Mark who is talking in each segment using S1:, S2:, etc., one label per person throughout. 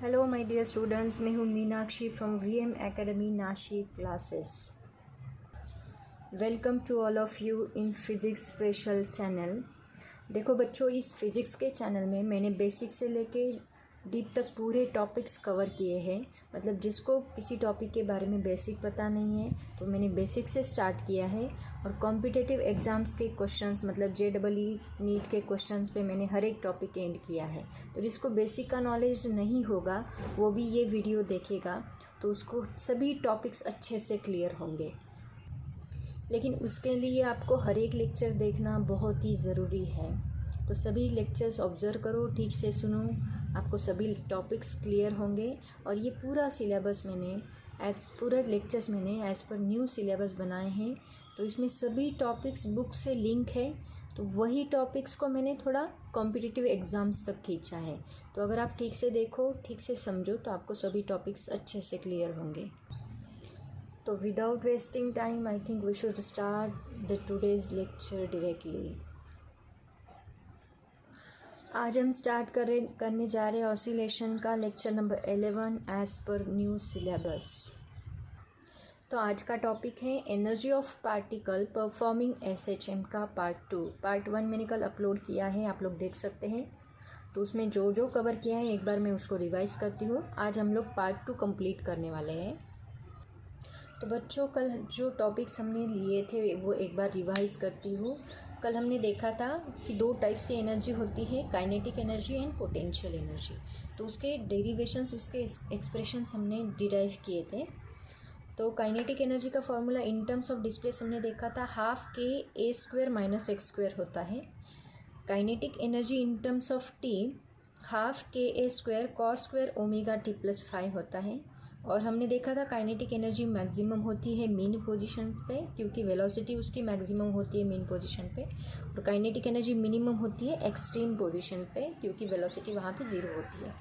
S1: Hello my dear students, मैं हूँ Meenakshi from VM academy Nashik classes. Welcome to all of you in physics special channel. देखो बच्चों, इस physics के चैनल में मैंने बेसिक से लेके डीप तक पूरे टॉपिक्स कवर किए हैं। मतलब जिसको किसी टॉपिक के बारे में बेसिक पता नहीं है तो मैंने बेसिक से स्टार्ट किया है, और कॉम्पिटिटिव एग्ज़ाम्स के क्वेश्चंस मतलब JEE नीट के क्वेश्चंस पे मैंने हर एक टॉपिक एंड किया है। तो जिसको बेसिक का नॉलेज नहीं होगा वो भी ये वीडियो देखेगा तो उसको सभी टॉपिक्स अच्छे से क्लियर होंगे। लेकिन उसके लिए आपको हर एक लेक्चर देखना बहुत ही ज़रूरी है। तो सभी लेक्चर्स ऑब्ज़र्व करो, ठीक से सुनो, आपको सभी टॉपिक्स क्लियर होंगे। और ये पूरा सिलेबस मैंने पूरा लेक्चर्स मैंने एज़ पर न्यू सिलेबस बनाए हैं। तो इसमें सभी टॉपिक्स बुक से लिंक है, तो वही टॉपिक्स को मैंने थोड़ा कॉम्पिटिटिव एग्ज़ाम्स तक खींचा है। तो अगर आप ठीक से देखो, ठीक से समझो तो आपको सभी टॉपिक्स अच्छे से क्लियर होंगे। तो without wasting time I think we should start the today's lecture directly. आज हम स्टार्ट करने जा रहे हैं ऑसिलेशन का lecture number 11 as per new syllabus. तो आज का टॉपिक है energy of particle performing SHM का पार्ट 2। पार्ट 1 मैंने कल अपलोड किया है, आप लोग देख सकते हैं। तो उसमें जो जो कवर किया है एक बार मैं उसको रिवाइज करती हूँ। आज हम लोग पार्ट 2 कंप्लीट करने वाले हैं। तो बच्चों, कल जो टॉपिक्स हमने लिए थे वो एक बार रिवाइज करती हूँ। कल हमने देखा था कि दो टाइप्स की एनर्जी होती है, kinetic energy and potential energy. तो उसके डेरिवेशंस, उसके एक्सप्रेशंस हमने डिराइव किए थे। तो काइनेटिक एनर्जी का formula in terms of displace हमने देखा था, हाफ KA² - x² होता है। Kinetic energy in terms of T half KA² cos² ωt+5 होता है। और हमने देखा था काइनेटिक एनर्जी मैक्सिमम होती है मीन पोजीशन पे, क्योंकि वेलोसिटी उसकी मैक्सिमम होती है मीन पोजीशन पे। और काइनेटिक एनर्जी मिनिमम होती है एक्सट्रीम पोजीशन पे, क्योंकि वेलोसिटी वहाँ पे ज़ीरो होती है।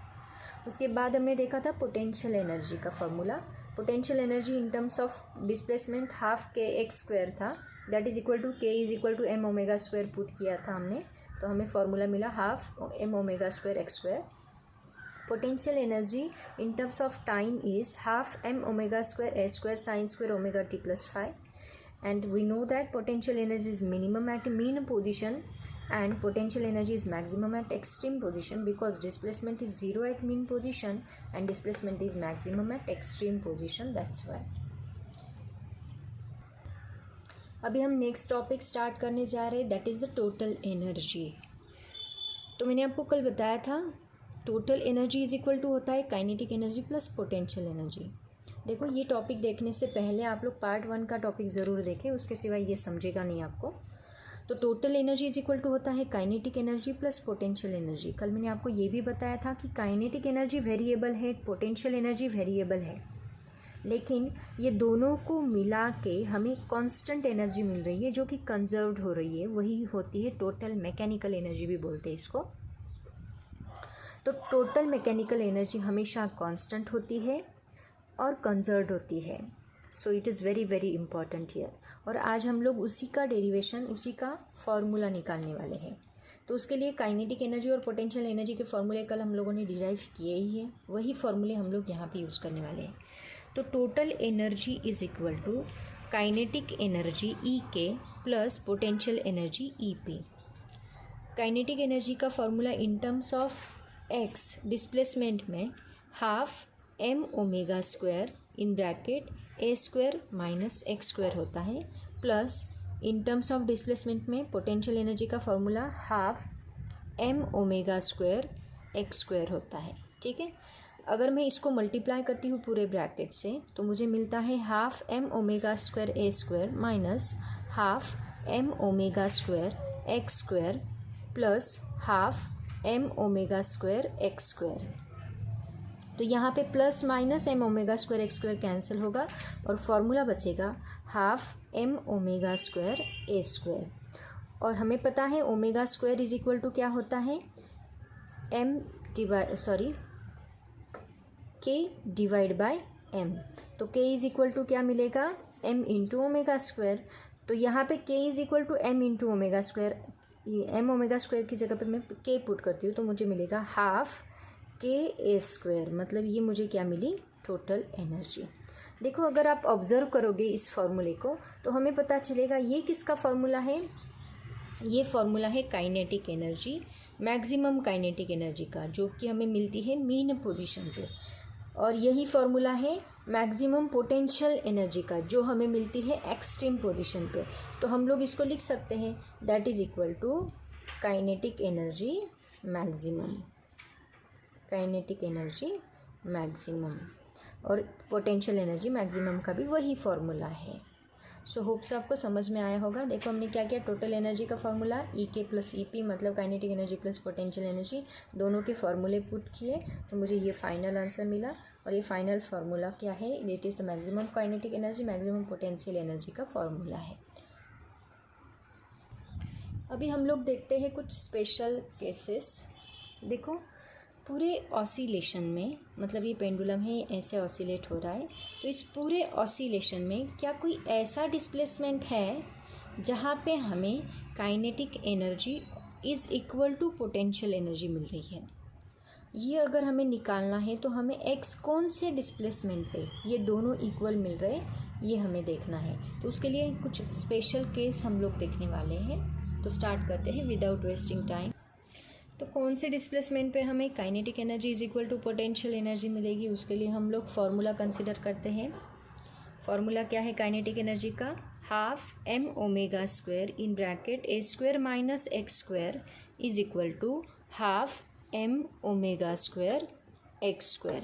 S1: उसके बाद हमने देखा था पोटेंशियल एनर्जी का formula. Potential energy in terms of displacement half KX² था, that is equal to K = m⍵² put किया था हमने। तो हमें फार्मूला मिला half m⍵² x²। Potential energy in terms of time is half m⍵² a² sin² ωt+5, and we know that potential energy is minimum at mean position and potential energy is maximum at extreme position, because displacement is 0 at mean position and displacement is maximum at extreme position, that's why। अभी हम next topic start करने जा रहे हैं, that is the total energy. तो मैंने आपको कल बताया था total energy is equal to होता है kinetic energy plus potential energy. देखो, ये टॉपिक देखने से पहले आप लोग पार्ट 1 का टॉपिक ज़रूर देखें, उसके सिवाय ये समझेगा नहीं आपको। तो total energy is equal to होता है kinetic energy plus potential energy. कल मैंने आपको ये भी बताया था कि काइनेटिक एनर्जी वेरिएबल है, पोटेंशियल एनर्जी वेरिएबल है, लेकिन ये दोनों को मिला के हमें कांस्टेंट एनर्जी मिल रही है जो कि कंजर्व्ड हो रही है, वही होती है टोटल मैकेनिकल एनर्जी भी बोलते हैं इसको। तो टोटल मैकेनिकल एनर्जी हमेशा कांस्टेंट होती है और कंजर्व्ड होती है। So it is very very important here. और आज हम लोग उसी का डेरिवेशन, उसी का फॉर्मूला निकालने वाले हैं। तो उसके लिए काइनेटिक एनर्जी और पोटेंशियल एनर्जी के फॉर्मूले कल हम लोगों ने डिराइव किए ही हैं, वही फॉर्मूले हम लोग यहाँ पे यूज़ करने वाले हैं। तो total energy is equal to kinetic energy EK plus potential energy EP। Kinetic energy का formula in terms of x displacement में half m⍵² in bracket a² - x² होता है, plus in terms of displacement में potential energy का formula half m⍵² x² होता है। ठीक है, अगर मैं इसको मल्टीप्लाई करती हूँ पूरे ब्रैकेट से तो मुझे मिलता है half m⍵² a² minus half m⍵² x² plus half m⍵² x²। तो यहाँ पे plus minus m⍵² x² cancel होगा और फॉर्मूला बचेगा हाफ m⍵² a²। और हमें पता है ω² इज इक्वल टू क्या होता है, K/m। तो K इज इक्वल टू क्या मिलेगा, m × ω²। तो यहाँ पे K is equal to m × ω², m⍵² की जगह पे मैं K पुट करती हूँ तो मुझे मिलेगा हाफ Ka², मतलब ये मुझे क्या मिली, टोटल एनर्जी। देखो अगर आप ऑब्ज़र्व करोगे इस फॉर्मूले को तो हमें पता चलेगा ये किसका फॉर्मूला है, ये फॉर्मूला है kinetic energy, maximum kinetic energy का, जो कि हमें मिलती है मीन पोजीशन पे। और यही फॉर्मूला है मैक्सिमम पोटेंशियल एनर्जी का, जो हमें मिलती है एक्सट्रीम पोजीशन पे। तो हम लोग इसको लिख सकते हैं that is equal to kinetic energy maximum, kinetic energy maximum, और पोटेंशियल एनर्जी मैक्सिमम का भी वही फॉर्मूला है। सो होप्स आपको समझ में आया होगा। देखो हमने क्या किया, टोटल एनर्जी का फॉर्मूला EK + EP मतलब kinetic energy plus potential energy, दोनों के फॉर्मूले पुट किए तो मुझे ये फाइनल आंसर मिला। और ये फाइनल फार्मूला क्या है, it is the maximum kinetic energy maximum potential energy का फॉर्मूला है। अभी हम लोग देखते हैं कुछ स्पेशल केसेस। देखो पूरे ऑसिलेशन में, मतलब ये पेंडुलम है ऐसे ऑसिलेट हो रहा है, तो इस पूरे ऑसिलेशन में क्या कोई ऐसा डिस्प्लेसमेंट है जहाँ पे हमें kinetic energy is equal to potential energy मिल रही है। ये अगर हमें निकालना है तो हमें एक्स कौन से डिस्प्लेसमेंट पे ये दोनों इक्वल मिल रहे, ये हमें देखना है। तो उसके लिए कुछ स्पेशल केस हम लोग देखने वाले हैं। तो स्टार्ट करते हैं विदाउट वेस्टिंग टाइम। तो कौन से डिस्प्लेसमेंट पे हमें kinetic energy is equal to potential energy मिलेगी, उसके लिए हम लोग फार्मूला कंसिडर करते हैं। फार्मूला क्या है काइनेटिक एनर्जी का, ½ m² in bracket a² - x² is equal to ½ m² x²।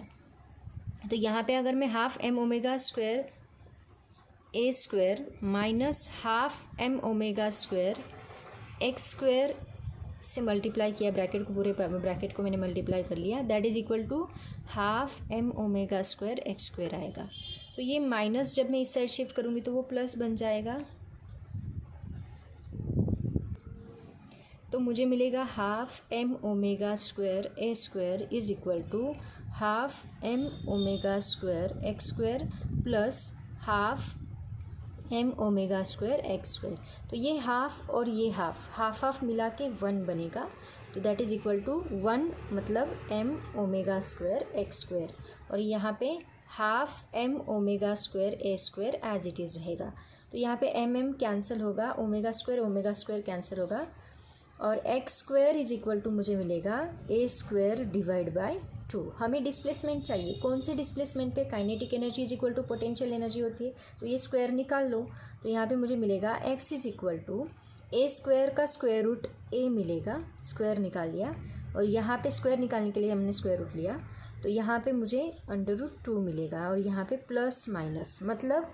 S1: तो यहाँ पे अगर मैं ½ m² a² minus ½ m² x² से मल्टीप्लाई किया, ब्रैकेट को पूरे ब्रैकेट को मैंने मल्टीप्लाई कर लिया, that is equal to ½ m² x² आएगा। तो ये माइनस जब मैं इस साइड शिफ्ट करूँगी तो वो प्लस बन जाएगा, तो मुझे मिलेगा ½ m² a² is equal to ½ m² x² plus ½ m² x²। तो ये हाफ और ये हाफ मिला के 1 बनेगा, तो दैट इज इक्वल टू 1 मतलब m² x²। और यहाँ पे ½ m² a² as it is रहेगा। तो यहाँ पे m कैंसिल होगा, ω² कैंसिल होगा, और x² इज इक्वल टू मुझे मिलेगा a² डिवाइड बाय 2। हमें डिस्प्लेसमेंट चाहिए, कौन से डिस्प्लेसमेंट पे kinetic energy is equal to potential energy होती है, तो ये स्क्वायर निकाल लो। तो यहाँ पे मुझे मिलेगा x is equal to a² का स्क्वायर रूट a मिलेगा, स्क्वायर निकाल लिया, और यहाँ पे स्क्वायर निकालने के लिए हमने स्क्वायर रूट लिया, तो यहाँ पे मुझे √2 मिलेगा, और यहाँ पे प्लस माइनस मतलब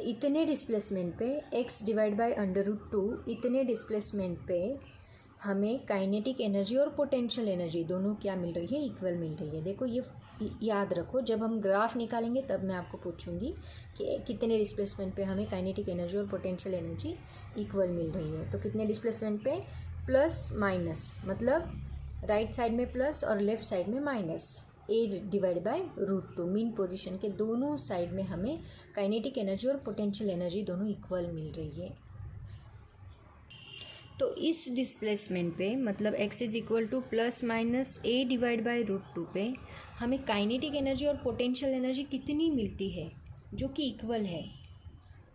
S1: इतने डिस्प्लेसमेंट पे x डिवाइड बाय √2, इतने डिस्प्लेसमेंट पे हमें काइनेटिक एनर्जी और पोटेंशियल एनर्जी दोनों क्या मिल रही है, इक्वल मिल रही है। देखो ये याद रखो, जब हम ग्राफ निकालेंगे तब मैं आपको पूछूंगी कि कितने डिस्प्लेसमेंट पे हमें काइनेटिक एनर्जी और पोटेंशियल एनर्जी इक्वल मिल रही है। तो कितने डिस्प्लेसमेंट पे, प्लस माइनस मतलब राइट साइड में प्लस और लेफ्ट साइड में minus, a divide by √2, mean position के दोनों साइड में हमें काइनेटिक एनर्जी और पोटेंशियल एनर्जी दोनों इक्वल मिल रही है। तो इस डिस्प्लेसमेंट पे मतलब x is equal to plus minus a divide by √2 पे हमें काइनेटिक एनर्जी और पोटेंशियल एनर्जी कितनी मिलती है जो कि इक्वल है,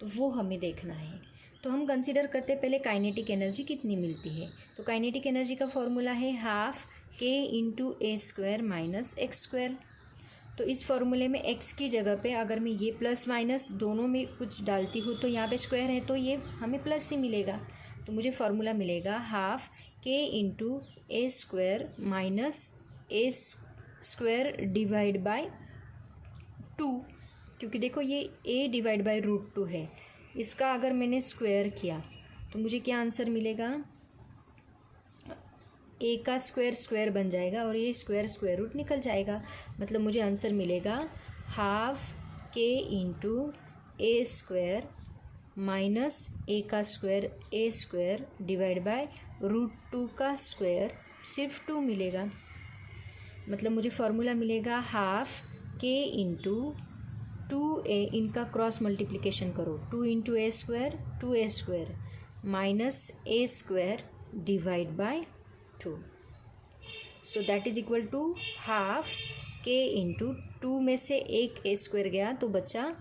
S1: तो वो हमें देखना है। तो हम कंसिडर करते हैं पहले काइनेटिक एनर्जी कितनी मिलती है। तो काइनेटिक एनर्जी का फॉर्मूला है ½ k × a² - x²। तो इस फॉर्मूले में x की जगह पे अगर मैं ये प्लस माइनस दोनों में कुछ डालती हूँ तो यहाँ पे स्क्वायर है तो ये हमें प्लस ही मिलेगा, तो मुझे फार्मूला मिलेगा ½ k × a² - a² divide by 2, क्योंकि देखो ये a डिवाइड बाय √2 है, इसका अगर मैंने स्क्वायर किया तो मुझे क्या आंसर मिलेगा, a का स्क्वायर बन जाएगा और ये स्क्वायर रूट निकल जाएगा, मतलब मुझे आंसर मिलेगा ½ k × a² माइनस a का स्क्वायर a² डिवाइड बाय √2 का स्क्वायर सिर्फ 2 मिलेगा, मतलब मुझे फार्मूला मिलेगा ½ k × 2a, इनका क्रॉस मल्टीप्लिकेशन करो, 2 × a² 2a² minus a² divide by 2। So that is equal to half के इंटू 2 में से एक ए स्क्वायर गया तो बचा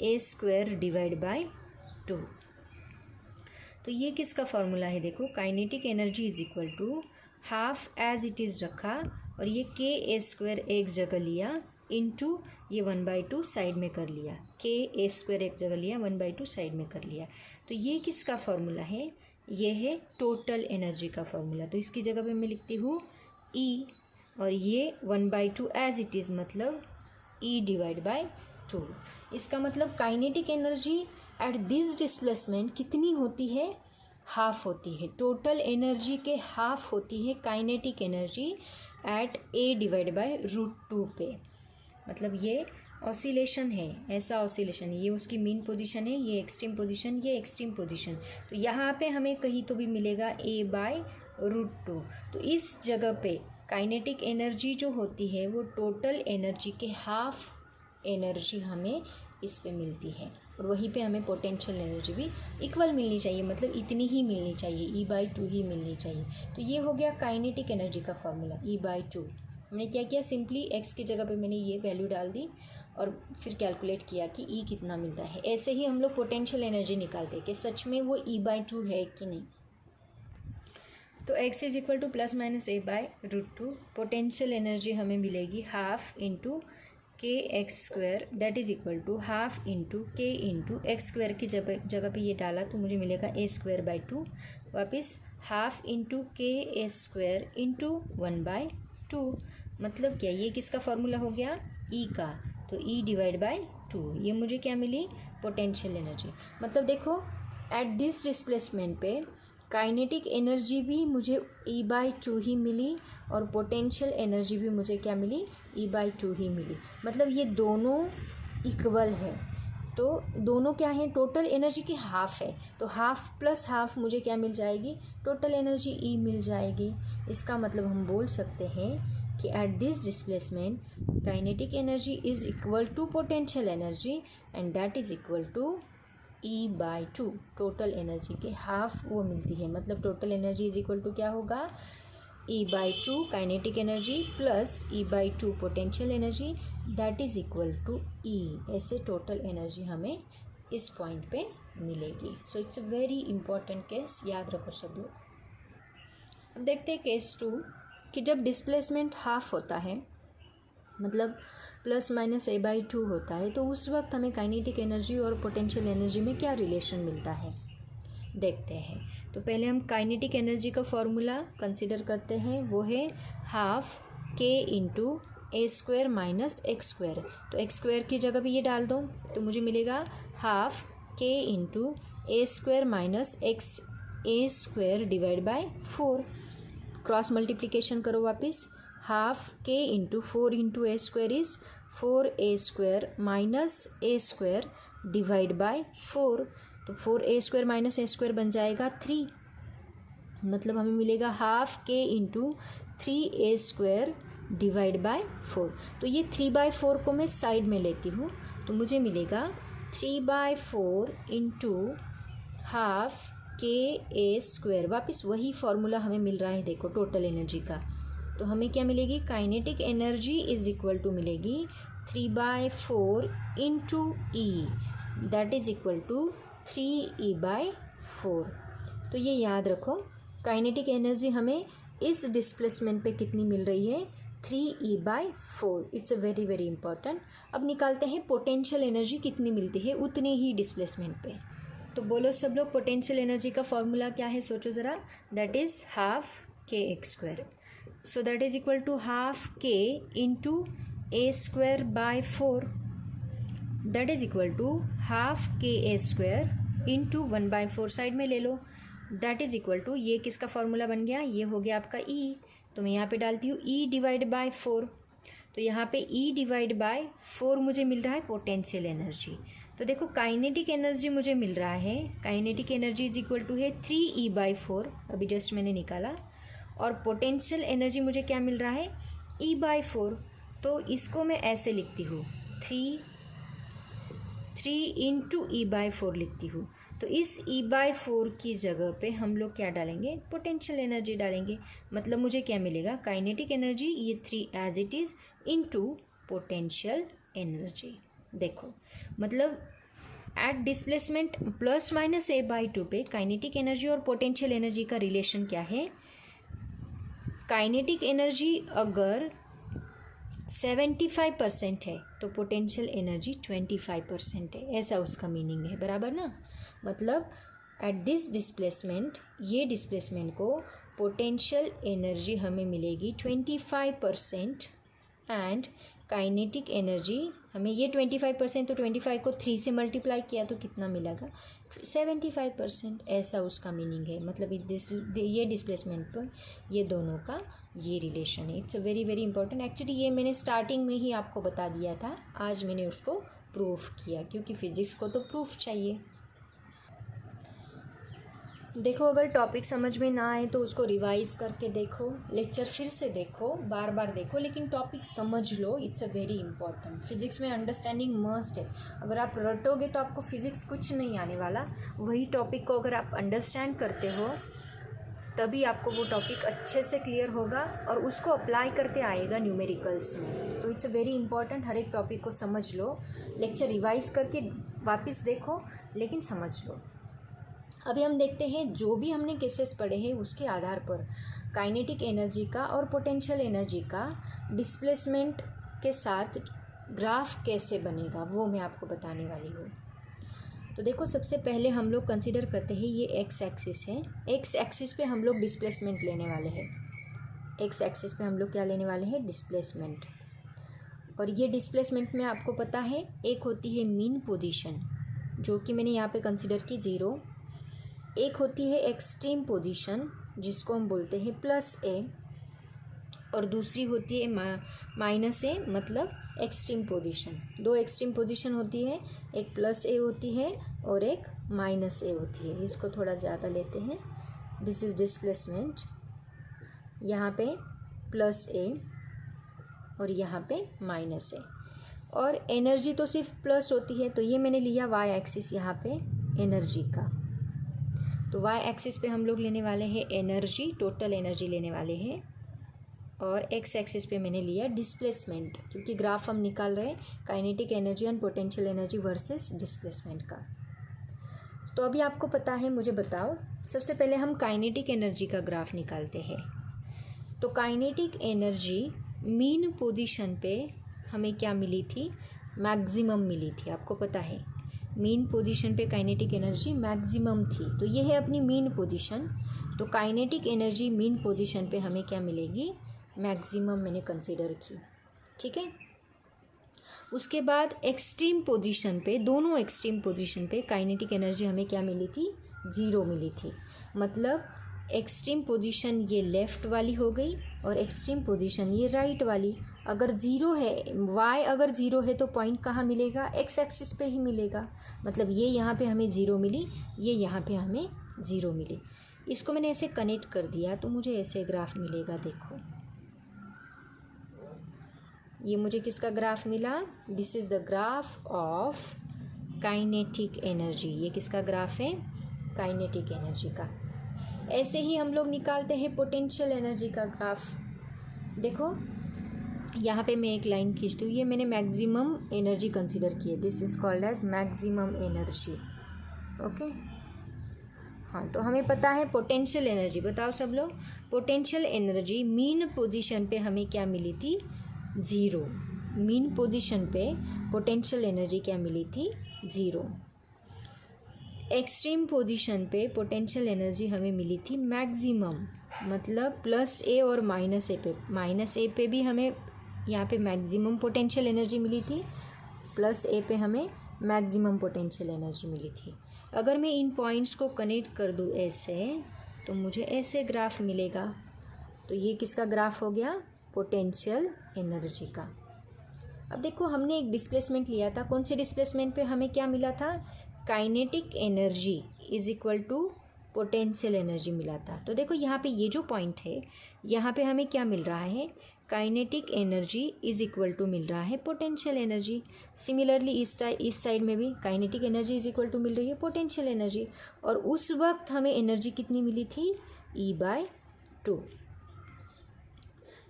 S1: ए स्क्वायर डिवाइड बाय 2। तो ये किसका फॉर्मूला है, देखो kinetic energy is equal to half as it is रखा और ये के ए स्क्वायर एक जगह लिया इंटू ये 1/2 साइड में कर लिया, के ए स्क्वायर एक जगह लिया 1/2 साइड में कर लिया। तो ये किसका फॉर्मूला है, ये है टोटल एनर्जी का फॉर्मूला। तो इसकी जगह पे मैं लिखती हूँ ई और ये 1/2 एज इट इज़ मतलब ई डिवाइड बाय 2। इसका मतलब kinetic energy at this displacement कितनी होती है, हाफ होती है। टोटल एनर्जी के हाफ होती है kinetic energy at A divide by √2 पे। मतलब ये ऑसिलेशन है, ऐसा ऑसिलेशन है, ये उसकी मीन पोजीशन है, ये एक्सट्रीम पोजीशन, ये एक्सट्रीम पोजीशन। तो यहाँ पे हमें कहीं तो भी मिलेगा a बाय √2। तो इस जगह पे काइनेटिक एनर्जी जो होती है वो टोटल एनर्जी के हाफ एनर्जी हमें इस पे मिलती है और वहीं पे हमें पोटेंशियल एनर्जी भी इक्वल मिलनी चाहिए, मतलब इतनी ही मिलनी चाहिए, E/2 ही मिलनी चाहिए। तो ये हो गया काइनेटिक एनर्जी का फॉर्मूला E/2। हमने क्या किया, सिंपली x की जगह पे मैंने ये वैल्यू डाल दी और फिर कैलकुलेट किया कि E कितना मिलता है। ऐसे ही हम लोग पोटेंशियल एनर्जी निकालते हैं कि सच में वो E/2 है कि नहीं। तो x is equal to plus minus a/√2। Potential energy हमें मिलेगी half into K x square that is equal to half into K into X square की जगह पे ये डाला तो मुझे मिलेगा a²/2। वापस हाफ इंटू के ए स्क्वायर इंटू 1/2। मतलब क्या, ये किसका फॉर्मूला हो गया, E का। तो E डिवाइड बाय 2, ये मुझे क्या मिली, पोटेंशियल एनर्जी। मतलब देखो एट दिस डिस्प्लेसमेंट पे काइनेटिक एनर्जी भी मुझे E/2 ही मिली और पोटेंशियल एनर्जी भी मुझे क्या मिली, E/2 ही मिली। मतलब ये दोनों इक्वल है। तो दोनों क्या है, टोटल एनर्जी की हाफ है। तो हाफ प्लस हाफ मुझे क्या मिल जाएगी, टोटल एनर्जी E मिल जाएगी। इसका मतलब हम बोल सकते हैं कि at this displacement kinetic energy is equal to potential energy and that is equal to E/2। Total energy के हाफ वो मिलती है। मतलब total energy is equal to क्या होगा, E/2 kinetic energy plus E/2 potential energy that is equal to E। ऐसे total energy हमें इस पॉइंट पे मिलेगी। So it's a very important case, याद रखो सब लोग। अब देखते हैं केस 2 कि जब डिस्प्लेसमेंट हाफ होता है, मतलब प्लस माइनस a/2 होता है, तो उस वक्त हमें काइनेटिक एनर्जी और पोटेंशियल एनर्जी में क्या रिलेशन मिलता है, देखते हैं। तो पहले हम काइनेटिक एनर्जी का फॉर्मूला कंसिडर करते हैं, वो है हाफ के into a square minus X square. तो एक्स स्क्वायर की जगह भी ये डाल दो तो मुझे मिलेगा हाफ के into a square minus x A square divide by 4। Cross multiplication करो वापस, हाफ के into 4 into a square is 4a² minus A square divide by 4। तो 4a² माइनस ए स्क्वायर बन जाएगा 3। मतलब हमें मिलेगा हाफ के इंटू 3a² डिवाइड बाय 4। तो ये 3/4 को मैं साइड में लेती हूँ तो मुझे मिलेगा 3/4 into half k a square. वापस वही फॉर्मूला हमें मिल रहा है, देखो टोटल एनर्जी का। तो हमें क्या मिलेगी, kinetic energy is equal to मिलेगी 3/4 into E that is equal to 3E/4। तो ये याद रखो, काइनेटिक एनर्जी हमें इस डिस्प्लेसमेंट पे कितनी मिल रही है, 3E/4। It's a very very important. अब निकालते हैं पोटेंशियल एनर्जी कितनी मिलती है उतने ही डिस्प्लेसमेंट पे। तो बोलो सब लोग, पोटेंशियल एनर्जी का फॉर्मूला क्या है, सोचो ज़रा। That is half k x square. So that is equal to half के into a square by 4 that is equal to half k a square into 1/4 side में ले लो दैट इज इक्वल टू, ये किसका फॉर्मूला बन गया, ये हो गया आपका ई। तो मैं यहाँ पे डालती हूँ ई डिवाइड बाय 4। तो यहाँ पे ई डिवाइड बाय 4 मुझे मिल रहा है पोटेंशियल एनर्जी। तो देखो काइनेटिक एनर्जी मुझे मिल रहा है, kinetic energy is equal to है 3E/4, अभी जस्ट मैंने निकाला। और पोटेंशियल एनर्जी मुझे क्या मिल रहा है, E/4। तो इसको मैं ऐसे लिखती हूँ, 3 इंटू E/4 लिखती हूँ। तो इस E/4 की जगह पे हम लोग क्या डालेंगे, पोटेंशियल एनर्जी डालेंगे। मतलब मुझे क्या मिलेगा, काइनेटिक एनर्जी ये 3 as it is into potential energy. देखो मतलब एट डिस्प्लेसमेंट +-A/2 पे काइनेटिक एनर्जी और पोटेंशियल एनर्जी का रिलेशन क्या है। काइनेटिक एनर्जी अगर 75% है तो पोटेंशियल एनर्जी 25% है, ऐसा उसका मीनिंग है, बराबर ना। मतलब एट दिस डिस्प्लेसमेंट, ये डिस्प्लेसमेंट को पोटेंशियल एनर्जी हमें मिलेगी 25% एंड काइनेटिक एनर्जी हमें ये 25%, तो 25 को 3 से मल्टीप्लाई किया तो कितना मिलेगा, 75%, ऐसा उसका मीनिंग है। मतलब ये डिस्प्लेसमेंट पर ये दोनों का ये रिलेशन है। It's very very important. Actually ये मैंने स्टार्टिंग में ही आपको बता दिया था, आज मैंने उसको प्रूफ किया, क्योंकि फिज़िक्स को तो प्रूफ चाहिए। देखो अगर टॉपिक समझ में ना आए तो उसको रिवाइज करके देखो, लेक्चर फिर से देखो, बार बार देखो, लेकिन टॉपिक समझ लो। It's a very important. Physics में अंडरस्टैंडिंग मस्ट है। अगर आप रटोगे तो आपको फिजिक्स कुछ नहीं आने वाला। वही टॉपिक को अगर आप अंडरस्टैंड करते हो तभी आपको वो टॉपिक अच्छे से क्लियर होगा और उसको अप्लाई करते आएगा न्यूमेरिकल्स में। तो इट्स वेरी इंपॉर्टेंट, हर एक टॉपिक को समझ लो, लेक्चर रिवाइज करके वापस देखो, लेकिन समझ लो। अभी हम देखते हैं जो भी हमने केसेस पढ़े हैं उसके आधार पर काइनेटिक एनर्जी का और पोटेंशियल एनर्जी का डिस्प्लेसमेंट के साथ ग्राफ कैसे बनेगा वो मैं आपको बताने वाली हूँ। तो देखो सबसे पहले हम लोग कंसिडर करते हैं ये एक्स एक्सिस है। एक्स एक्सिस पे हम लोग डिस्प्लेसमेंट लेने वाले हैं। एक्स एक्सिस पे हम लोग क्या लेने वाले हैं, डिस्प्लेसमेंट। और ये डिस्प्लेसमेंट में आपको पता है एक होती है मीन पोजीशन, जो कि मैंने यहाँ पे कंसिडर की 0। एक होती है एक्सट्रीम पोजीशन जिसको हम बोलते हैं +A, और दूसरी होती है -A, मतलब एक्सट्रीम पोजीशन। 2 एक्सट्रीम पोजीशन होती है, एक +A होती है और एक -A होती है। इसको थोड़ा ज़्यादा लेते हैं। दिस इज़ डिस्प्लेसमेंट, यहाँ पे +A और यहाँ पे -A। और एनर्जी तो सिर्फ प्लस होती है, तो ये मैंने लिया y एक्सिस यहाँ पे एनर्जी का। तो y एक्सिस पे हम लोग लेने वाले हैं एनर्जी, टोटल एनर्जी लेने वाले हैं, और x एक्सिस पे मैंने लिया डिस्प्लेसमेंट, क्योंकि ग्राफ हम निकाल रहे हैं kinetic energy and potential energy versus displacement का। तो अभी आपको पता है, मुझे बताओ, सबसे पहले हम काइनेटिक एनर्जी का ग्राफ निकालते हैं। तो काइनेटिक एनर्जी मीन पोजीशन पे हमें क्या मिली थी, मैक्सिमम मिली थी। आपको पता है मीन पोजीशन पे काइनेटिक एनर्जी मैक्सिमम थी, तो ये है अपनी मीन पोजीशन। तो काइनेटिक एनर्जी मीन पोजीशन पे हमें क्या मिलेगी, मैक्सिमम मैंने कंसिडर की, ठीक है। उसके बाद एक्सट्रीम पोजीशन पे, दोनों एक्सट्रीम पोजीशन पे काइनेटिक एनर्जी हमें क्या मिली थी, 0 मिली थी। मतलब एक्सट्रीम पोजीशन ये लेफ़्ट वाली हो गई और एक्सट्रीम पोजीशन ये राइट वाली। अगर 0 है, y अगर 0 है तो पॉइंट कहाँ मिलेगा, x एक्सिस पे ही मिलेगा। मतलब ये यहाँ पे हमें 0 मिली, ये यहाँ पे हमें 0 मिली। इसको मैंने ऐसे कनेक्ट कर दिया तो मुझे ऐसे ग्राफ मिलेगा। देखो ये मुझे किसका ग्राफ मिला, this is the graph of kinetic energy. ये किसका ग्राफ है, काइनेटिक एनर्जी का। ऐसे ही हम लोग निकालते हैं पोटेंशियल एनर्जी का ग्राफ। देखो यहाँ पे मैं एक लाइन खींचती हूँ, ये मैंने मैक्सिमम एनर्जी कंसीडर की है, this is called as maximum energy, okay. हाँ, तो हमें पता है पोटेंशियल एनर्जी, बताओ सब लोग, पोटेंशियल एनर्जी मीन पोजीशन पे हमें क्या मिली थी, 0। मीन पोजीशन पे पोटेंशियल एनर्जी क्या मिली थी, 0। एक्सट्रीम पोजीशन पे पोटेंशियल एनर्जी हमें मिली थी मैक्सिमम, मतलब +A और -A पे। -A पे भी हमें यहाँ पे मैक्सिमम पोटेंशियल एनर्जी मिली थी, +A पे हमें मैक्सिमम पोटेंशियल एनर्जी मिली थी। अगर मैं इन पॉइंट्स को कनेक्ट कर दूँ ऐसे, तो मुझे ऐसे ग्राफ मिलेगा। तो ये किसका ग्राफ हो गया, पोटेंशियल एनर्जी का। अब देखो हमने एक डिस्प्लेसमेंट लिया था, कौन से डिस्प्लेसमेंट पे हमें क्या मिला था, kinetic energy is equal to potential energy मिला था। तो देखो यहाँ पे ये जो पॉइंट है, यहाँ पे हमें क्या मिल रहा है, kinetic energy is equal to मिल रहा है पोटेंशियल एनर्जी। सिमिलरली इस साइड में भी kinetic energy is equal to मिल रही है पोटेंशियल एनर्जी, और उस वक्त हमें एनर्जी कितनी मिली थी, E/2।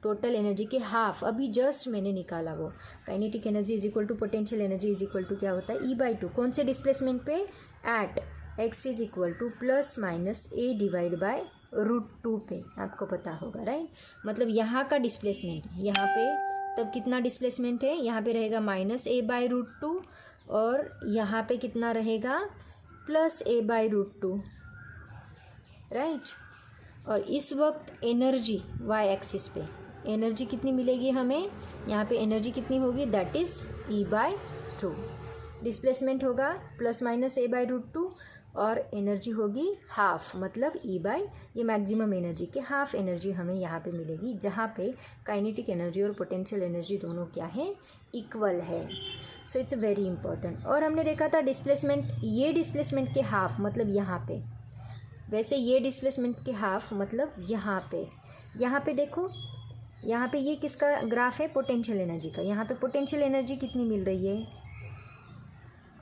S1: टोटल एनर्जी के हाफ अभी जस्ट मैंने निकाला वो। Kinetic energy is equal to potential energy is equal to क्या होता है, E/2। कौन से डिस्प्लेसमेंट पे, at x is equal to plus minus a divide by √2 पे, आपको पता होगा राइट। मतलब यहाँ का डिस्प्लेसमेंट, यहाँ पे तब कितना डिस्प्लेसमेंट है, यहाँ पे रहेगा -a/√2 और यहाँ पे कितना रहेगा, +a/√2 राइट। और इस वक्त एनर्जी y एक्सिस पे एनर्जी कितनी मिलेगी हमें, यहाँ पे एनर्जी कितनी होगी, दैट इज़ E/2। डिस्प्लेसमेंट होगा +-a/√2 और एनर्जी होगी हाफ, मतलब ये मैक्सिमम एनर्जी के हाफ एनर्जी हमें यहाँ पे मिलेगी, जहाँ पे काइनेटिक एनर्जी और पोटेंशियल एनर्जी दोनों क्या है, इक्वल है। So it's very important. और हमने देखा था डिस्प्लेसमेंट, ये डिस्प्लेसमेंट के हाफ मतलब यहाँ पे, वैसे ये डिस्प्लेसमेंट के हाफ मतलब यहाँ पे देखो, यहाँ पे ये किसका ग्राफ है, पोटेंशियल एनर्जी का। यहाँ पे पोटेंशियल एनर्जी कितनी मिल रही है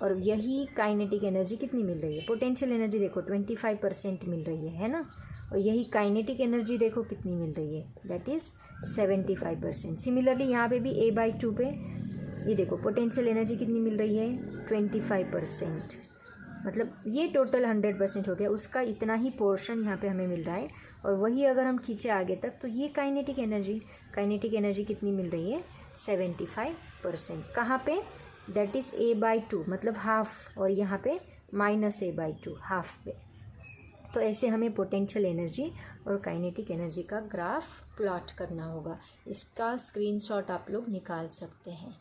S1: और यही काइनेटिक एनर्जी कितनी मिल रही है। पोटेंशियल एनर्जी देखो 25% मिल रही है ना, और यही काइनेटिक एनर्जी देखो कितनी मिल रही है, दैट इज़ 75%। सिमिलरली यहाँ पे भी a/2 पे ये देखो पोटेंशियल एनर्जी कितनी मिल रही है, 25%। मतलब ये टोटल 100% हो गया, उसका इतना ही पोर्शन यहाँ पे हमें मिल रहा है। और वही अगर हम खींचे आगे तक तो ये काइनेटिक एनर्जी कितनी मिल रही है, 75%। कहाँ पे, दैट इज़ a/2 मतलब हाफ, और यहाँ पे -a/2 हाफ पे। तो ऐसे हमें पोटेंशियल एनर्जी और काइनेटिक एनर्जी का ग्राफ प्लॉट करना होगा। इसका स्क्रीनशॉट आप लोग निकाल सकते हैं।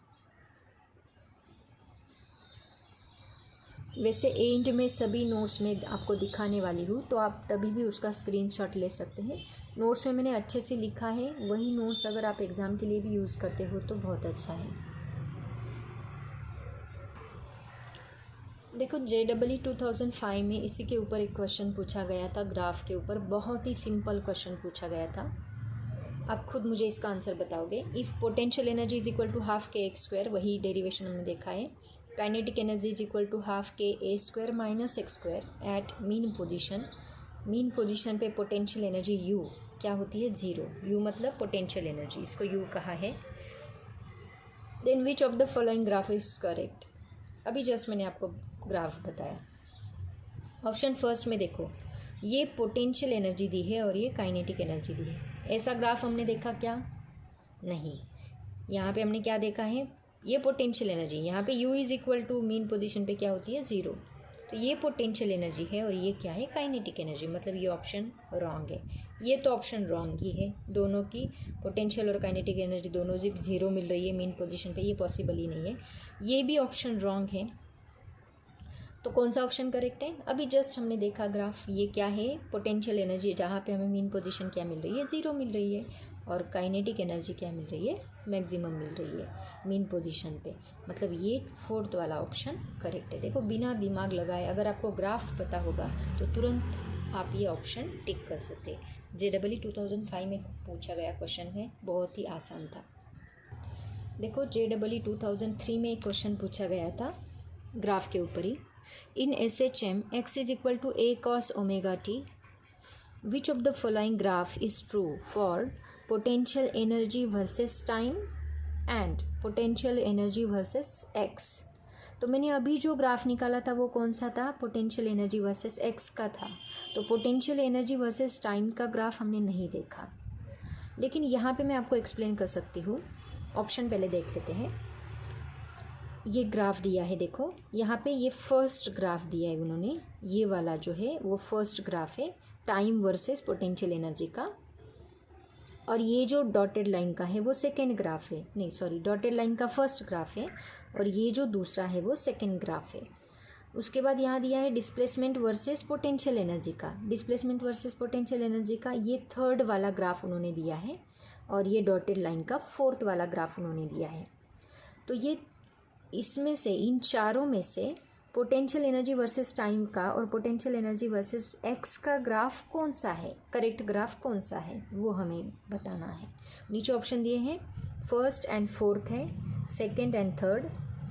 S1: वैसे एंड में सभी नोट्स में आपको दिखाने वाली हूँ, तो आप तभी भी उसका स्क्रीनशॉट ले सकते हैं। नोट्स में मैंने अच्छे से लिखा है, वही नोट्स अगर आप एग्ज़ाम के लिए भी यूज़ करते हो तो बहुत अच्छा है। देखो JEE 2005 में इसी के ऊपर एक क्वेश्चन पूछा गया था, ग्राफ के ऊपर। बहुत ही सिंपल क्वेश्चन पूछा गया था। आप खुद मुझे इसका आंसर बताओगे। If potential energy is equal to half kx², वही डेरिवेशन हमने देखा है। Kinetic energy is equal to half ka² minus x² at mean position पे पोटेंशियल एनर्जी u क्या होती है, 0। u मतलब पोटेंशियल एनर्जी, इसको u कहा है। Then which of the following graph is correct. अभी जस्ट मैंने आपको ग्राफ बताया। ऑप्शन फर्स्ट में देखो, ये पोटेंशियल एनर्जी दी है और ये काइनेटिक एनर्जी दी है। ऐसा ग्राफ हमने देखा क्या, नहीं। यहाँ पे हमने क्या देखा है, ये पोटेंशियल एनर्जी, यहाँ पे u is equal to mean position पे क्या होती है, 0। तो ये पोटेंशियल एनर्जी है और ये क्या है, काइनेटिक एनर्जी। मतलब ये ऑप्शन रॉन्ग है। ये तो ऑप्शन रॉन्ग ही है, दोनों की पोटेंशियल और काइनेटिक एनर्जी दोनों जब 0 मिल रही है मीन पोजीशन पे, ये पॉसिबल ही नहीं है। ये भी ऑप्शन रॉन्ग है। तो कौन सा ऑप्शन करेक्ट है, अभी जस्ट हमने देखा ग्राफ, ये क्या है, पोटेंशियल एनर्जी, जहाँ पे हमें मीन पोजीशन क्या मिल रही है, 0 मिल रही है, और काइनेटिक एनर्जी क्या मिल रही है, मैक्सिमम मिल रही है मीन पोजीशन पे। मतलब ये फोर्थ वाला ऑप्शन करेक्ट है। देखो बिना दिमाग लगाए अगर आपको ग्राफ पता होगा तो तुरंत आप ये ऑप्शन टिक कर सकते। JEE 2005 में पूछा गया क्वेश्चन है, बहुत ही आसान था। देखो JEE 2003 में एक क्वेश्चन पूछा गया था ग्राफ के ऊपर ही। In SHM, x is equal to a cos omega t. Which of the following graph is true for potential energy versus time and potential energy versus x? तो मैंने अभी जो ग्राफ निकाला था वो कौन सा था, पोटेंशियल एनर्जी वर्सेस x का था। तो पोटेंशियल एनर्जी वर्सेस टाइम का ग्राफ हमने नहीं देखा, लेकिन यहाँ पे मैं आपको एक्सप्लेन कर सकती हूँ। ऑप्शन पहले देख लेते हैं। ये ग्राफ दिया है, देखो यहाँ पे ये फर्स्ट ग्राफ दिया है उन्होंने, ये वाला जो है वो फर्स्ट ग्राफ है टाइम वर्सेस पोटेंशियल एनर्जी का, और ये जो डॉटेड लाइन का है वो सेकेंड ग्राफ है, नहीं सॉरी, डॉटेड लाइन का फर्स्ट ग्राफ है और ये जो दूसरा है वो सेकेंड ग्राफ है। उसके बाद यहाँ दिया है डिस्प्लेसमेंट वर्सेस पोटेंशियल एनर्जी का, डिस्प्लेसमेंट वर्सेस पोटेंशियल एनर्जी का ये थर्ड वाला ग्राफ उन्होंने दिया है, और ये डॉटेड लाइन का फोर्थ वाला ग्राफ उन्होंने दिया है। तो ये इसमें से, इन चारों में से पोटेंशियल एनर्जी वर्सेस टाइम का और पोटेंशियल एनर्जी वर्सेस एक्स का ग्राफ कौन सा है, करेक्ट ग्राफ कौन सा है, वो हमें बताना है। नीचे ऑप्शन दिए हैं, फर्स्ट एंड फोर्थ है, second and third,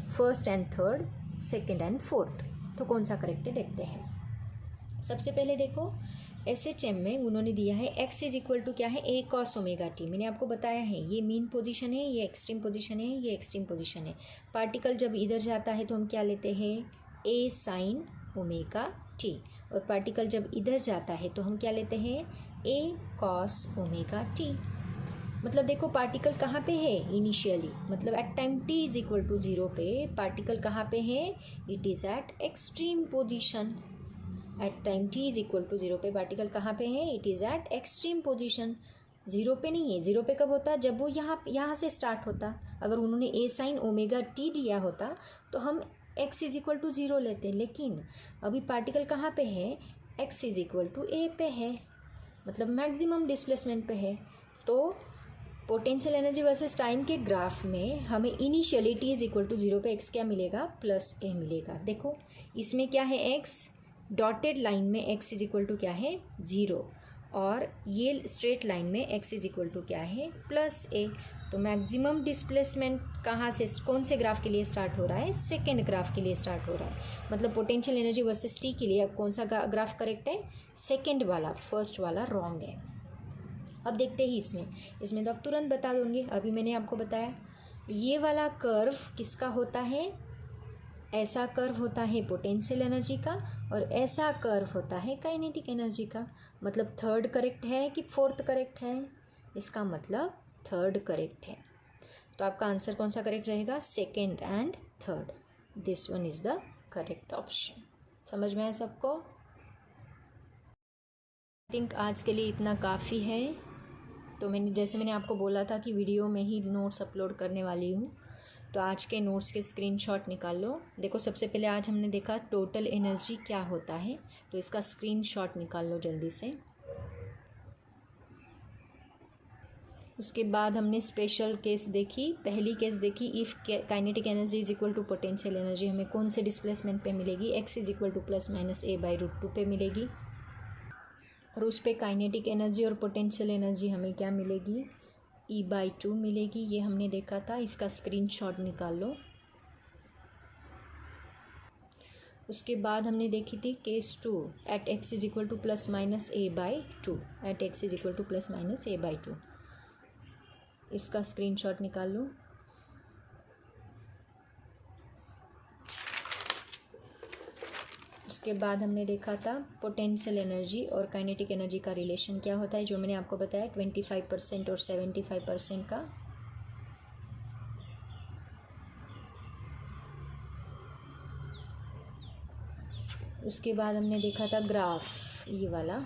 S1: first and third, second and fourth. तो कौन सा करेक्ट है देखते हैं। सबसे पहले देखो SHM में उन्होंने दिया है x इज इक्वल टू क्या है, a cos ओमेगा टी। मैंने आपको बताया है ये मीन पोजीशन है, ये एक्सट्रीम पोजीशन है, ये एक्सट्रीम पोजीशन है। पार्टिकल जब इधर जाता है तो हम क्या लेते हैं, a sin ओमेगा टी, और पार्टिकल जब इधर जाता है तो हम क्या लेते हैं, a cos ओमेगा टी। मतलब देखो पार्टिकल कहाँ पे है इनिशियली, मतलब at time t is equal to 0 पे पार्टिकल कहाँ पे है, it is at extreme position. At time t is equal to 0 पे पार्टिकल कहाँ पे है, it is at extreme position. 0 पे नहीं है, 0 पे कब होता, जब वो यहाँ से स्टार्ट होता। अगर उन्होंने a sin ओमेगा t दिया होता तो हम x इज इक्वल टू 0 लेते, लेकिन अभी पार्टिकल कहाँ पे है, x is equal to a पे है, मतलब मैक्सिमम डिस्प्लेसमेंट पे है। तो पोटेंशियल एनर्जी वर्सेस टाइम के ग्राफ में हमें initially t is equal to 0 पे x क्या मिलेगा, प्लस a मिलेगा। देखो इसमें क्या है, x डॉटेड लाइन में x इज इक्वल टू क्या है, 0, और ये स्ट्रेट लाइन में x इज इक्वल टू क्या है, प्लस a। तो मैक्सिमम डिस्प्लेसमेंट कहाँ से, कौन से ग्राफ के लिए स्टार्ट हो रहा है, सेकेंड ग्राफ के लिए स्टार्ट हो रहा है। मतलब पोटेंशियल एनर्जी वर्सेस t के लिए अब कौन सा ग्राफ करेक्ट है, सेकेंड वाला, फर्स्ट वाला रॉन्ग है। अब देखते ही इसमें तो आप तुरंत बता दोगे। अभी मैंने आपको बताया ये वाला कर्व किसका होता है, ऐसा कर्व होता है पोटेंशियल एनर्जी का, और ऐसा कर्व होता है काइनेटिक एनर्जी का। मतलब थर्ड करेक्ट है कि फोर्थ करेक्ट है, इसका मतलब थर्ड करेक्ट है। तो आपका आंसर कौन सा करेक्ट रहेगा, second and third, this one is the correct option. समझ में आया सबको। आई थिंक आज के लिए इतना काफ़ी है। तो जैसे मैंने आपको बोला था कि वीडियो में ही नोट्स अपलोड करने वाली हूँ, तो आज के नोट्स के स्क्रीनशॉट निकाल लो। देखो सबसे पहले आज हमने देखा टोटल एनर्जी क्या होता है, तो इसका स्क्रीनशॉट निकाल लो जल्दी से। उसके बाद हमने स्पेशल केस देखी, पहली केस देखी, if kinetic energy is equal to potential energy हमें कौन से डिस्प्लेसमेंट पे मिलेगी, x is equal to plus minus a/√2 पे मिलेगी, और उस पर काइनेटिक एनर्जी और पोटेंशियल एनर्जी हमें क्या मिलेगी, E/2 मिलेगी। ये हमने देखा था, इसका स्क्रीनशॉट निकाल लो। उसके बाद हमने देखी थी case 2, at x is equal to plus minus a/2, at x is equal to plus minus a/2, इसका स्क्रीनशॉट निकाल लो। उसके बाद हमने देखा था पोटेंशियल एनर्जी और काइनेटिक एनर्जी का रिलेशन क्या होता है, जो मैंने आपको बताया 25% और 75% का। उसके बाद हमने देखा था ग्राफ, ये वाला।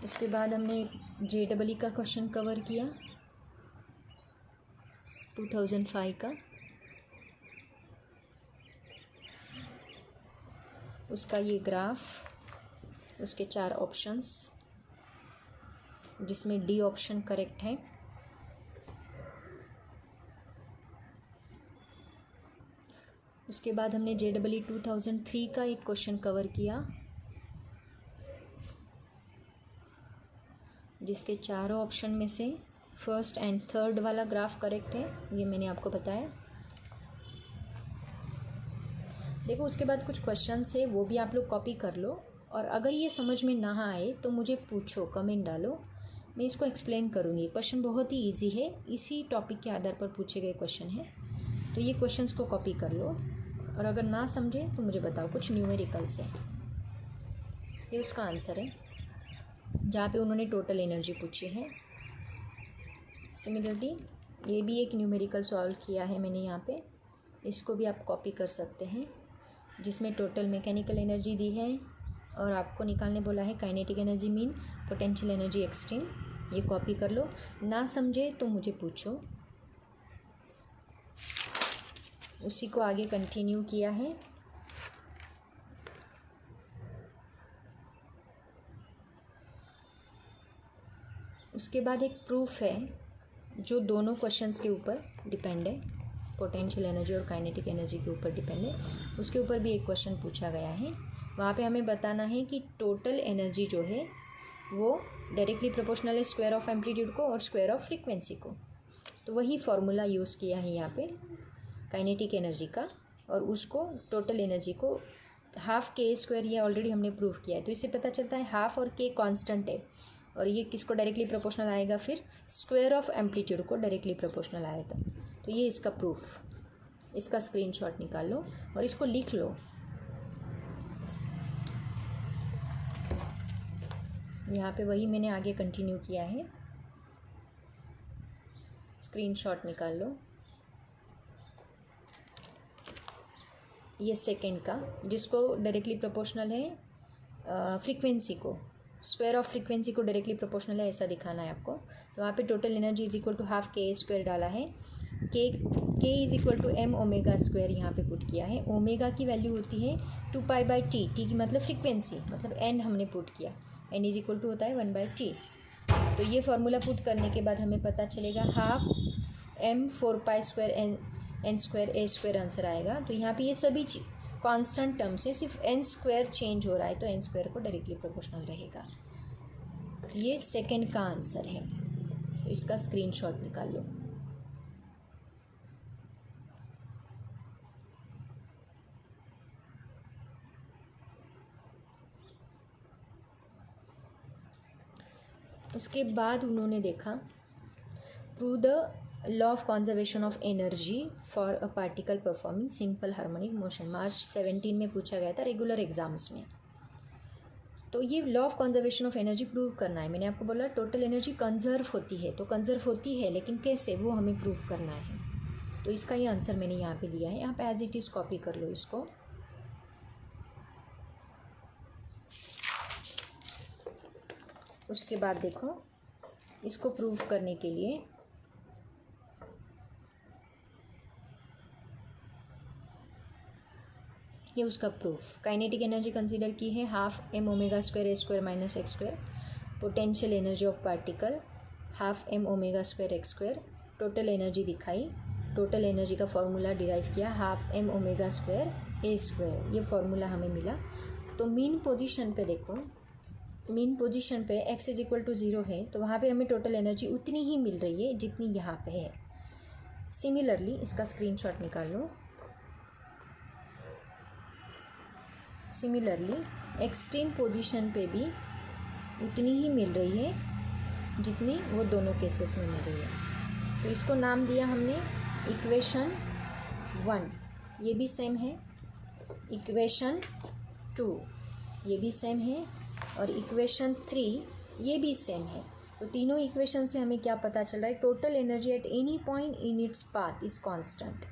S1: उसके बाद हमने JEE का क्वेश्चन कवर किया 2005 का, उसका ये ग्राफ, उसके 4 ऑप्शंस, जिसमें D ऑप्शन करेक्ट है। उसके बाद हमने JEE 2003 का एक क्वेश्चन कवर किया, जिसके चारों ऑप्शन में से फर्स्ट एंड थर्ड वाला ग्राफ करेक्ट है, ये मैंने आपको बताया। देखो उसके बाद कुछ क्वेश्चंस है, वो भी आप लोग कॉपी कर लो, और अगर ये समझ में ना आए तो मुझे पूछो, कमेंट डालो, मैं इसको एक्सप्लेन करूँगी। क्वेश्चन बहुत ही इजी है, इसी टॉपिक के आधार पर पूछे गए क्वेश्चन है, तो ये क्वेश्चंस को कॉपी कर लो, और अगर ना समझे तो मुझे बताओ। कुछ न्यूमेरिकल्स है, ये उसका आंसर है, जहाँ पे उन्होंने टोटल एनर्जी पूछी है। सिमिलरली ये भी एक न्यूमेरिकल सॉल्व किया है मैंने यहाँ पे, इसको भी आप कॉपी कर सकते हैं, जिसमें टोटल मैकेनिकल एनर्जी दी है और आपको निकालने बोला है kinetic energy mean, potential energy extreme. ये कॉपी कर लो, ना समझे तो मुझे पूछो। उसी को आगे कंटिन्यू किया है। उसके बाद एक प्रूफ है जो दोनों क्वेश्चंस के ऊपर डिपेंड है, पोटेंशियल एनर्जी और काइनेटिक एनर्जी के ऊपर डिपेंड है, उसके ऊपर भी एक क्वेश्चन पूछा गया है। वहाँ पे हमें बताना है कि टोटल एनर्जी जो है वो डायरेक्टली प्रोपोर्शनल है स्क्वायर ऑफ एम्पलीट्यूड को और स्क्वायर ऑफ फ्रीक्वेंसी को। तो वही फॉर्मूला यूज़ किया है यहाँ पे काइनेटिक एनर्जी का, और उसको टोटल एनर्जी को हाफ के स्क्वायर, ये ऑलरेडी हमने प्रूव किया है। तो इससे पता चलता है हाफ और के कांस्टेंट है, और ये किसको डायरेक्टली प्रोपोर्शनल आएगा, फिर स्क्वायर ऑफ एम्पलीट्यूड को डायरेक्टली प्रोपोर्शनल आएगा। तो ये इसका प्रूफ, इसका स्क्रीनशॉट निकाल लो और इसको लिख लो। यहाँ पे वही मैंने आगे कंटिन्यू किया है, स्क्रीनशॉट निकाल लो। ये सेकेंड का, जिसको डायरेक्टली प्रोपोर्शनल है फ्रीक्वेंसी को, स्क्वायर ऑफ फ्रीक्वेंसी को डायरेक्टली प्रोपोर्शनल है, ऐसा दिखाना है आपको। तो वहाँ पे total energy is equal to half K square डाला है, K is equal to M omega square यहाँ पे पुट किया है। ओमेगा की वैल्यू होती है 2π/t, टी की मतलब फ्रीक्वेंसी, मतलब एन हमने पुट किया, एन इज इक्वल टू होता है 1/t। तो ये फार्मूला पुट करने के बाद हमें पता चलेगा half m 4π² N square A square answer आएगा। तो यहाँ पे ये सभी कांस्टेंट टर्म्स है, सिर्फ एन स्क्वायर चेंज हो रहा है, तो एन स्क्वायर को डायरेक्टली प्रोपोर्शनल रहेगा। ये सेकंड का आंसर है, तो इसका स्क्रीनशॉट निकाल लो। उसके बाद उन्होंने देखा prove the law of conservation of energy for a particle performing simple harmonic motion. March 17 में पूछा गया था रेगुलर एग्जाम्स में। तो ये law of conservation of energy prove करना है। मैंने आपको बोला टोटल एनर्जी कंजर्व होती है, तो कंजर्व होती है लेकिन कैसे, वो हमें प्रूव करना है। तो इसका ये आंसर मैंने यहाँ पे दिया है, यहाँ पे एज इट इज़ कॉपी कर लो इसको। उसके बाद देखो, इसको प्रूव करने के लिए ये उसका प्रूफ, काइनेटिक एनर्जी कंसीडर की है half M omega square A square minus X square, potential energy of particle half M omega square X square, total energy दिखाई, टोटल एनर्जी का फॉर्मूला डिराइव किया half M omega square A square, ये formula हमें मिला। तो mean position पे देखो, mean position पे x इज इक्वल टू 0 है, तो वहाँ पे हमें टोटल एनर्जी उतनी ही मिल रही है जितनी यहाँ पे है। सिमिलरली इसका स्क्रीनशॉट निकाल लो। सिमिलरली एक्सट्रीम पोजीशन पे भी उतनी ही मिल रही है जितनी वो दोनों केसेस में मिल रही है। तो इसको नाम दिया हमने इक्वेशन 1, ये भी सेम है, इक्वेशन 2 ये भी सेम है, और इक्वेशन 3 ये भी सेम है। तो तीनों इक्वेशन से हमें क्या पता चल रहा है, total energy at any point in its path is constant.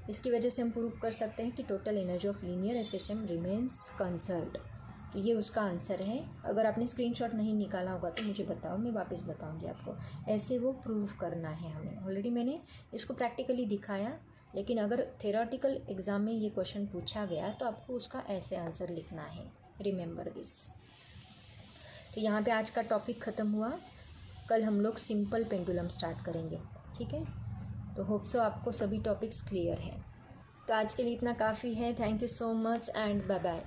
S1: इसकी वजह से हम प्रूव कर सकते हैं कि total energy of linear SHM remains conserved. तो ये उसका आंसर है। अगर आपने स्क्रीनशॉट नहीं निकाला होगा तो मुझे बताओ, मैं वापस बताऊंगी आपको। ऐसे वो प्रूव करना है हमें। ऑलरेडी मैंने इसको प्रैक्टिकली दिखाया, लेकिन अगर थ्योरेटिकल एग्ज़ाम में ये क्वेश्चन पूछा गया तो आपको उसका ऐसे आंसर लिखना है। Remember this. तो यहाँ पे आज का टॉपिक ख़त्म हुआ। कल हम लोग सिंपल पेंडुलम स्टार्ट करेंगे, ठीक है। तो होप सो आपको सभी टॉपिक्स क्लियर हैं। तो आज के लिए इतना काफ़ी है। Thank you so much and bye bye.